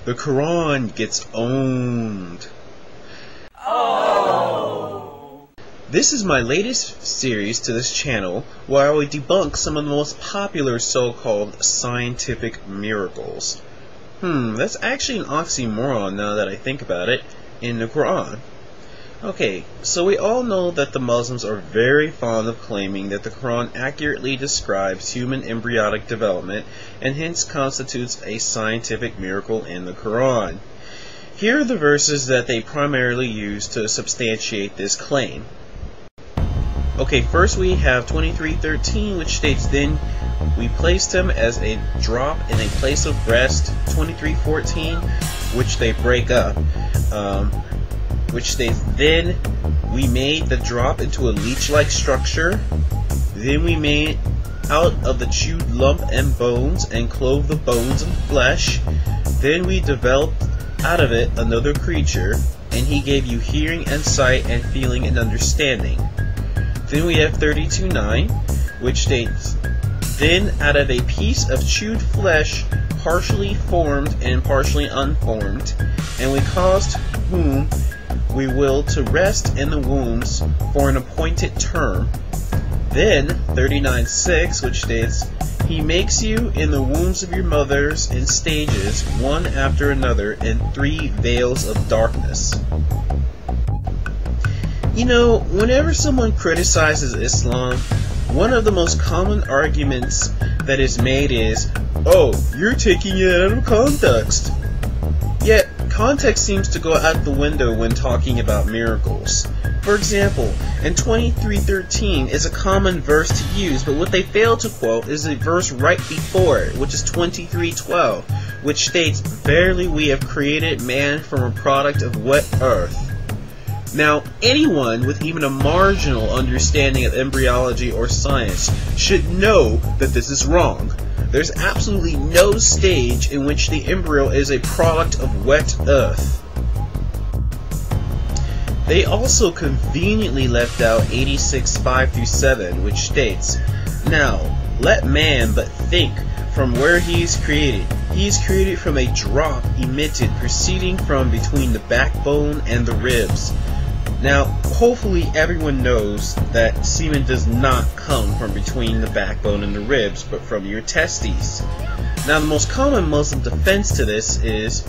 the Quran gets owned. Oh. This is my latest series to this channel where I will debunk some of the most popular so-called scientific miracles. That's actually an oxymoron now that I think about it, in the Quran. Okay, so we all know that the Muslims are very fond of claiming that the Quran accurately describes human embryonic development and hence constitutes a scientific miracle in the Quran. Here are the verses that they primarily use to substantiate this claim. Okay, first we have 23:13, which states, "Then we placed him as a drop in a place of rest." 23:14, which they break up, which states, "Then we made the drop into a leech-like structure. Then we made out of the chewed lump and bones, and clove the bones and flesh. Then we developed out of it another creature, and he gave you hearing and sight and feeling and understanding." Then we have 32:9, which states, "Then out of a piece of chewed flesh, partially formed and partially unformed, and we caused whom we will to rest in the wombs for an appointed term." Then 39:6, which states, "He makes you in the wombs of your mothers in stages, one after another, in 3 veils of darkness." You know, whenever someone criticizes Islam, one of the most common arguments that is made is, "Oh, you're taking it out of context." Yet, context seems to go out the window when talking about miracles. For example, in 23:13 is a common verse to use, but what they fail to quote is a verse right before it, which is 23:12, which states, "Verily we have created man from a product of wet earth." Now, anyone with even a marginal understanding of embryology or science should know that this is wrong. There's absolutely no stage in which the embryo is a product of wet earth. They also conveniently left out 86:5-7, which states, "Now, let man but think from where he is created. He is created from a drop emitted proceeding from between the backbone and the ribs." Now, hopefully everyone knows that semen does not come from between the backbone and the ribs, but from your testes. Now, the most common Muslim defense to this is,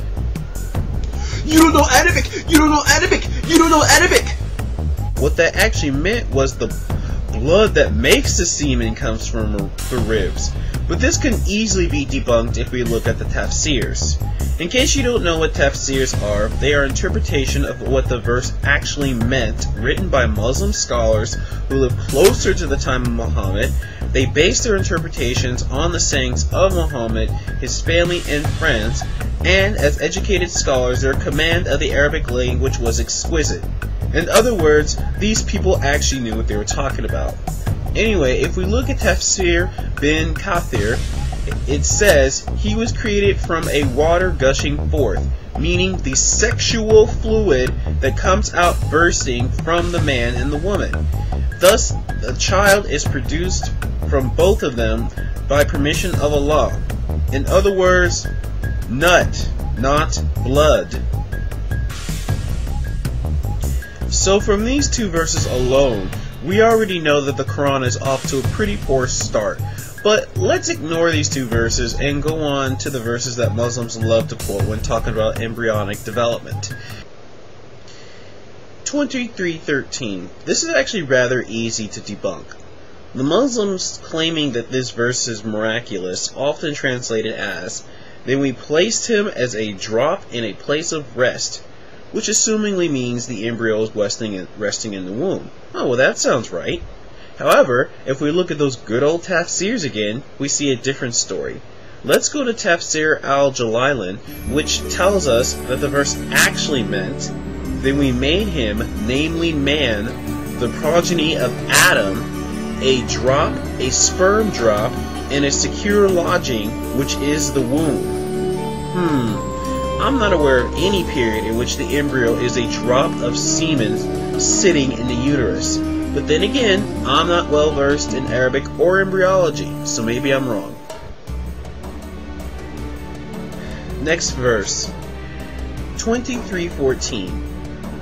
"You don't know Arabic! You don't know Arabic! You don't know Arabic!" What that actually meant was the blood that makes the semen comes from the ribs. But this can easily be debunked if we look at the tafsirs. In case you don't know what tafsirs are, they are interpretation of what the verse actually meant, written by Muslim scholars who live closer to the time of Muhammad. They base their interpretations on the sayings of Muhammad, his family and friends, and as educated scholars, their command of the Arabic language was exquisite. In other words, these people actually knew what they were talking about. Anyway, if we look at Tafsir bin Kathir, it says, "He was created from a water gushing forth," meaning the sexual fluid that comes out bursting from the man and the woman. Thus, the child is produced from both of them by permission of Allah. In other words, nut, not blood. So from these two verses alone, we already know that the Quran is off to a pretty poor start. But let's ignore these two verses and go on to the verses that Muslims love to quote when talking about embryonic development. 23:13. This is actually rather easy to debunk. The Muslims claiming that this verse is miraculous often translate it as, "Then we placed him as a drop in a place of rest," which assumingly means the embryo is resting in the womb. Oh, well, that sounds right. However, if we look at those good old tafsirs again, we see a different story. Let's go to Tafsir al-Jalailin, which tells us that the verse actually meant, "Then we made him, namely man, the progeny of Adam, a drop, a sperm drop, in a secure lodging, which is the womb." I'm not aware of any period in which the embryo is a drop of semen sitting in the uterus. But then again, I'm not well versed in Arabic or embryology, so maybe I'm wrong. Next verse. 23:14.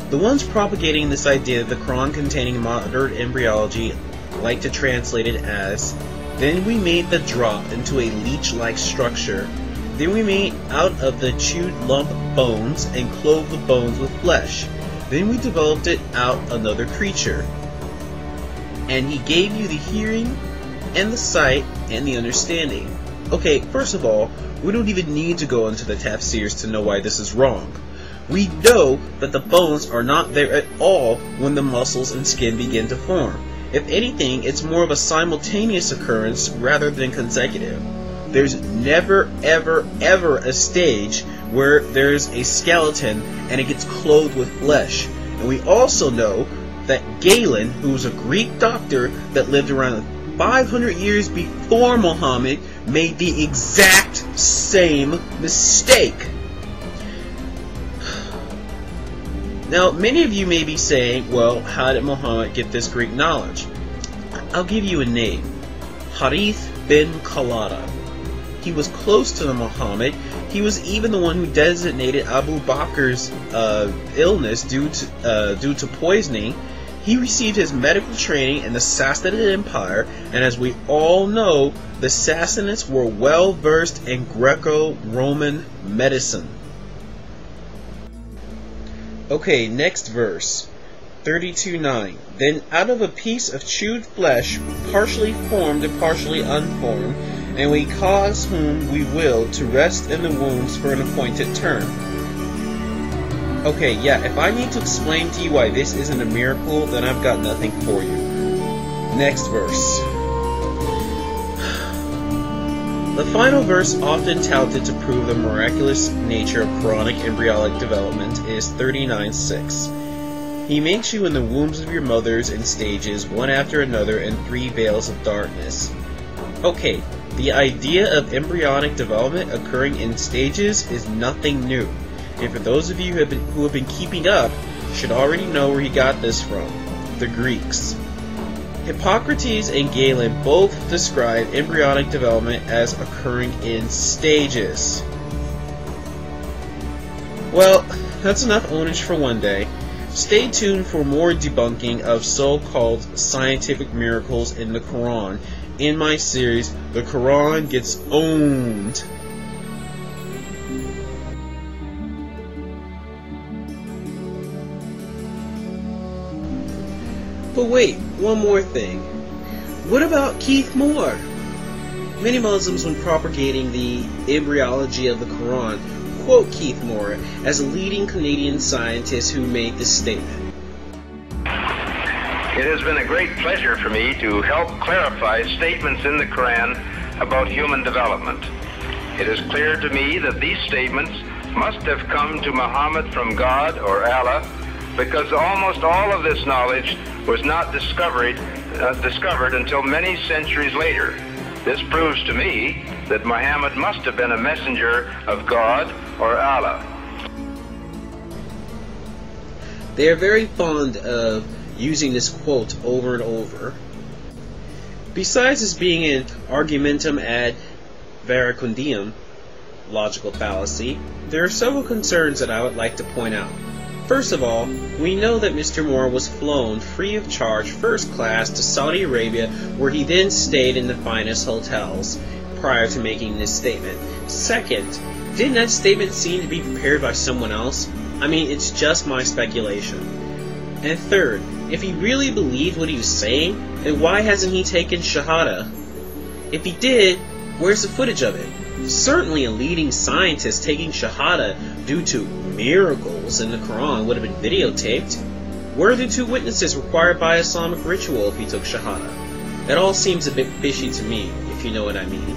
The ones propagating this idea of the Quran containing modern embryology like to translate it as, "Then we made the drop into a leech-like structure. Then we made out of the chewed lump bones and clothed the bones with flesh. Then we developed it out another creature. And he gave you the hearing and the sight and the understanding." Okay, first of all, we don't even need to go into the tafsirs to know why this is wrong. We know that the bones are not there at all when the muscles and skin begin to form. If anything, it's more of a simultaneous occurrence rather than consecutive. There's never, ever, ever a stage where there's a skeleton and it gets clothed with flesh. And we also know that Galen, who was a Greek doctor that lived around 500 years before Muhammad, made the exact same mistake. Now, many of you may be saying, well, how did Muhammad get this Greek knowledge? I'll give you a name. Harith bin Khalada. He was close to Muhammad. He was even the one who designated Abu Bakr's illness due to poisoning. He received his medical training in the Sassanid Empire, and as we all know, the Sassanids were well versed in Greco-Roman medicine. Okay, next verse. 32:9. Then out of a piece of chewed flesh, partially formed and partially unformed, and we cause whom we will to rest in the wombs for an appointed term. Okay, yeah, if I need to explain to you why this isn't a miracle, then I've got nothing for you. Next verse. The final verse, often touted to prove the miraculous nature of Quranic embryonic development, is 39:6. He makes you in the wombs of your mothers in stages, one after another, in 3 veils of darkness. Okay, the idea of embryonic development occurring in stages is nothing new. And for those of you who have been keeping up, should already know where he got this from: the Greeks. Hippocrates and Galen both describe embryonic development as occurring in stages. Well, that's enough ownage for one day. Stay tuned for more debunking of so-called scientific miracles in the Quran in my series, The Quran Gets Owned. But wait, one more thing. What about Keith Moore? Many Muslims, when propagating the embryology of the Quran, quote Keith Moore as a leading Canadian scientist who made this statement. It has been a great pleasure for me to help clarify statements in the Quran about human development. It is clear to me that these statements must have come to Muhammad from God or Allah, because almost all of this knowledge was not discovered until many centuries later. This proves to me that Muhammad must have been a messenger of God or Allah. They are very fond of using this quote over and over. Besides this being an argumentum ad verecundium, logical fallacy, there are several concerns that I would like to point out. First of all, we know that Mr. Moore was flown free of charge first class to Saudi Arabia, where he then stayed in the finest hotels prior to making this statement. Second, didn't that statement seem to be prepared by someone else? I mean, it's just my speculation. And third, if he really believed what he was saying, then why hasn't he taken Shahada? If he did, where's the footage of it? Certainly a leading scientist taking Shahada due to miracles in the Quran would have been videotaped. Where are the 2 witnesses required by Islamic ritual if he took Shahada? It all seems a bit fishy to me, if you know what I mean.